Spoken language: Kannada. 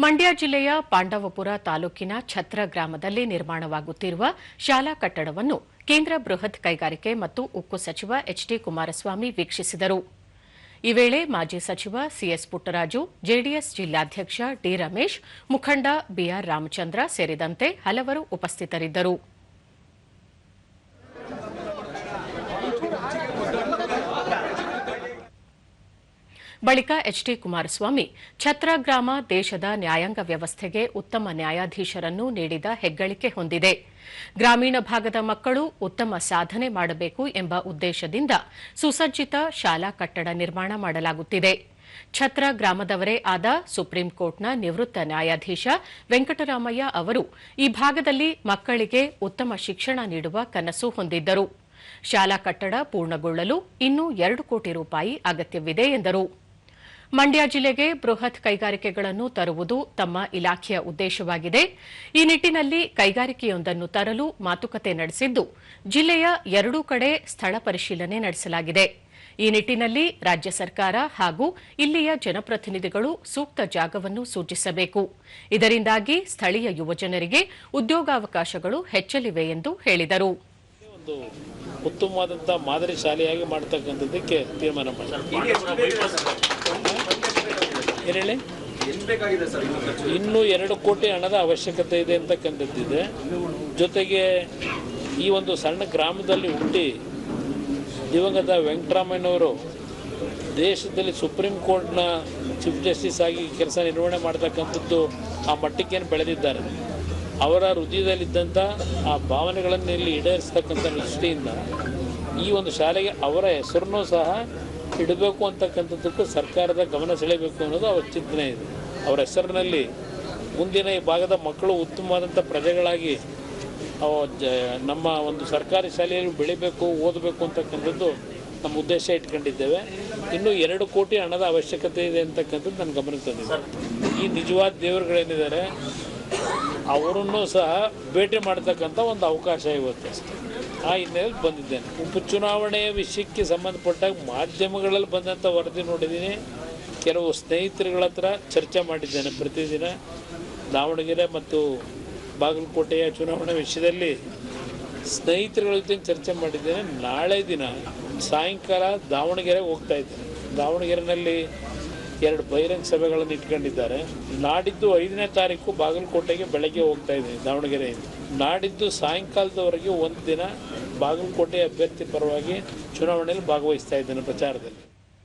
ಮಂಡ್ಯ ಜಿಲ್ಲೆಯ ಪಾಂಡವಪುರ ತಾಲೂಕಿನ ಛತ್ರ ಗ್ರಾಮದಲ್ಲಿ ನಿರ್ಮಾಣವಾಗುತ್ತಿರುವ ಶಾಲಾ ಕಟ್ಟಡವನ್ನು ಕೇಂದ್ರ ಬೃಹತ್ ಕೈಗಾರಿಕೆ ಮತ್ತು ಉಕ್ಕು ಸಚಿವ ಎಚ್ಡಿ ಕುಮಾರಸ್ವಾಮಿ ವೀಕ್ಷಿಸಿದರು. ಈ ವೇಳೆ ಮಾಜಿ ಸಚಿವ ಸಿಎಸ್ ಪುಟ್ಟರಾಜು, ಜೆಡಿಎಸ್ ಜಿಲ್ಲಾಧ್ಯಕ್ಷ ಡಿ ರಮೇಶ್, ಮುಖಂಡ ಬಿಆರ್ ರಾಮಚಂದ್ರ ಸೇರಿದಂತೆ ಹಲವರು ಉಪಸ್ಥಿತರಿದ್ದರು. ಬಳಿಕ ಎಚ್ಡಿ ಕುಮಾರಸ್ವಾಮಿ, ಛತ್ರ ಗ್ರಾಮ ದೇಶದ ನ್ಯಾಯಾಂಗ ವ್ಯವಸ್ಥೆಗೆ ಉತ್ತಮ ನ್ಯಾಯಾಧೀಶರನ್ನು ನೀಡಿದ ಹೆಗ್ಗಳಿಕೆ ಹೊಂದಿದೆ. ಗ್ರಾಮೀಣ ಭಾಗದ ಮಕ್ಕಳು ಉತ್ತಮ ಸಾಧನೆ ಮಾಡಬೇಕು ಎಂಬ ಉದ್ದೇಶದಿಂದ ಸುಸಜ್ಜಿತ ಶಾಲಾ ಕಟ್ಟಡ ನಿರ್ಮಾಣ ಮಾಡಲಾಗುತ್ತಿದೆ. ಛತ್ರ ಗ್ರಾಮದವರೇ ಆದ ಸುಪ್ರೀಂ ಕೋರ್ಟ್ನ ನಿವೃತ್ತ ನ್ಯಾಯಾಧೀಶ ವೆಂಕಟರಾಮಯ್ಯ ಅವರು ಈ ಭಾಗದಲ್ಲಿ ಮಕ್ಕಳಿಗೆ ಉತ್ತಮ ಶಿಕ್ಷಣ ನೀಡುವ ಕನಸು ಹೊಂದಿದ್ದರು. ಶಾಲಾ ಕಟ್ಟಡ ಪೂರ್ಣಗೊಳ್ಳಲು ಇನ್ನೂ 2 ಕೋಟಿ ರೂಪಾಯಿ ಅಗತ್ಯವಿದೆ ಎಂದರು. ಮಂಡ್ಯ ಜಿಲ್ಲೆಗೆ ಬೃಹತ್ ಕೈಗಾರಿಕೆಗಳನ್ನು ತರುವುದು ತಮ್ಮ ಇಲಾಖೆಯ ಉದ್ದೇಶವಾಗಿದೆ. ಈ ನಿಟ್ಟಿನಲ್ಲಿ ಕೈಗಾರಿಕೆಯೊಂದನ್ನು ತರಲು ಮಾತುಕತೆ ನಡೆಸಿದ್ದು, ಜಿಲ್ಲೆಯ 2 ಕಡೆ ಸ್ಥಳ ಪರಿಶೀಲನೆ ನಡೆಸಲಾಗಿದೆ. ಈ ನಿಟ್ಟಿನಲ್ಲಿ ರಾಜ್ಯ ಸರ್ಕಾರ ಹಾಗೂ ಇಲ್ಲಿಯ ಜನಪ್ರತಿನಿಧಿಗಳು ಸೂಕ್ತ ಜಾಗವನ್ನು ಸೂಚಿಸಬೇಕು. ಇದರಿಂದಾಗಿ ಸ್ಥಳೀಯ ಯುವಜನರಿಗೆ ಉದ್ಯೋಗಾವಕಾಶಗಳು ಹೆಚ್ಚಲಿವೆ ಎಂದು ಹೇಳಿದರು. ಉತ್ತಮವಾದಂಥ ಮಾದರಿ ಶಾಲೆಯಾಗಿ ಮಾಡತಕ್ಕಂಥದ್ದಕ್ಕೆ ತೀರ್ಮಾನ ಮಾಡಿದ್ದಾರೆ. ಇನ್ನೂ 2 ಕೋಟಿ ಹಣದ ಅವಶ್ಯಕತೆ ಇದೆ ಅಂತಕ್ಕಂಥದ್ದಿದೆ. ಜೊತೆಗೆ ಈ ಒಂದು ಸಣ್ಣ ಗ್ರಾಮದಲ್ಲಿ ಹುಟ್ಟಿ ದಿವಂಗತ ವೆಂಕಟರಾಮಯ್ಯನವರು ದೇಶದಲ್ಲಿ ಸುಪ್ರೀಂ ಕೋರ್ಟ್ನ ಚೀಫ್ ಜಸ್ಟಿಸ್ ಆಗಿ ಕೆಲಸ ನಿರ್ವಹಣೆ ಮಾಡ್ತಕ್ಕಂಥದ್ದು ಆ ಮಟ್ಟಕ್ಕೇನು ಬೆಳೆದಿದ್ದಾರೆ. ಅವರ ಹೃದಯದಲ್ಲಿದ್ದಂಥ ಆ ಭಾವನೆಗಳನ್ನು ಇಲ್ಲಿ ಈಡೇರಿಸ್ತಕ್ಕಂಥ ದೃಷ್ಟಿಯಿಂದ ಈ ಒಂದು ಶಾಲೆಗೆ ಅವರ ಹೆಸರನ್ನೂ ಸಹ ಇಡಬೇಕು ಅಂತಕ್ಕಂಥದ್ದಕ್ಕೂ ಸರ್ಕಾರದ ಗಮನ ಸೆಳೆಯಬೇಕು ಅನ್ನೋದು ಅವರ ಚಿಂತನೆ ಇದೆ. ಅವರ ಹೆಸರಿನಲ್ಲಿ ಮುಂದಿನ ಈ ಭಾಗದ ಮಕ್ಕಳು ಉತ್ತಮವಾದಂಥ ಪ್ರಜೆಗಳಾಗಿ ನಮ್ಮ ಒಂದು ಸರ್ಕಾರಿ ಶಾಲೆಯಲ್ಲಿ ಬೆಳಿಬೇಕು, ಓದಬೇಕು ಅಂತಕ್ಕಂಥದ್ದು ನಮ್ಮ ಉದ್ದೇಶ ಇಟ್ಕೊಂಡಿದ್ದೇವೆ. ಇನ್ನೂ 2 ಕೋಟಿ ಹಣದ ಅವಶ್ಯಕತೆ ಇದೆ ಅಂತಕ್ಕಂಥದ್ದು ನನ್ನ ಗಮನಕ್ಕೆ ತಂದಿದೆ. ಈ ನಿಜವಾದ ದೇವರುಗಳೇನಿದ್ದಾರೆ ಅವರನ್ನು ಸಹ ಭೇಟಿ ಮಾಡತಕ್ಕಂಥ ಒಂದು ಅವಕಾಶ ಇವತ್ತು ಆ ಹಿನ್ನೆಲೆಯಲ್ಲಿ ಬಂದಿದ್ದೇನೆ. ಉಪಚುನಾವಣೆಯ ವಿಷಯಕ್ಕೆ ಸಂಬಂಧಪಟ್ಟಾಗ ಮಾಧ್ಯಮಗಳಲ್ಲಿ ಬಂದಂಥ ವರದಿ ನೋಡಿದ್ದೀನಿ. ಕೆಲವು ಸ್ನೇಹಿತರುಗಳ ಹತ್ರ ಚರ್ಚೆ ಮಾಡಿದ್ದೇನೆ. ಪ್ರತಿದಿನ ದಾವಣಗೆರೆ ಮತ್ತು ಬಾಗಲಕೋಟೆಯ ಚುನಾವಣೆ ವಿಷಯದಲ್ಲಿ ಸ್ನೇಹಿತರುಗಳ ಜೊತೆ ಚರ್ಚೆ ಮಾಡಿದ್ದೇನೆ. ನಾಳೆ ದಿನ ಸಾಯಂಕಾಲ ದಾವಣಗೆರೆಗೆ ಹೋಗ್ತಾ ಇದ್ದೇನೆ. ದಾವಣಗೆರೆಯಲ್ಲಿ 2 ಬಹಿರಂಗ ಸಭೆಗಳನ್ನು ಇಟ್ಕೊಂಡಿದ್ದಾರೆ. ನಾಡಿದ್ದು 5ನೇ ತಾರೀಕು ಬಾಗಲಕೋಟೆಗೆ ಬೆಳಗ್ಗೆ ಹೋಗ್ತಾ ಇದ್ದೀನಿ ದಾವಣಗೆರೆಯಿಂದ. ನಾಡಿದ್ದು ಸಾಯಂಕಾಲದವರೆಗೆ 1 ದಿನ ಬಾಗಲಕೋಟೆ ಅಭ್ಯರ್ಥಿ ಪರವಾಗಿ ಚುನಾವಣೆಯಲ್ಲಿ ಭಾಗವಹಿಸ್ತಾ ಇದ್ದೇನೆ ಪ್ರಚಾರದಲ್ಲಿ.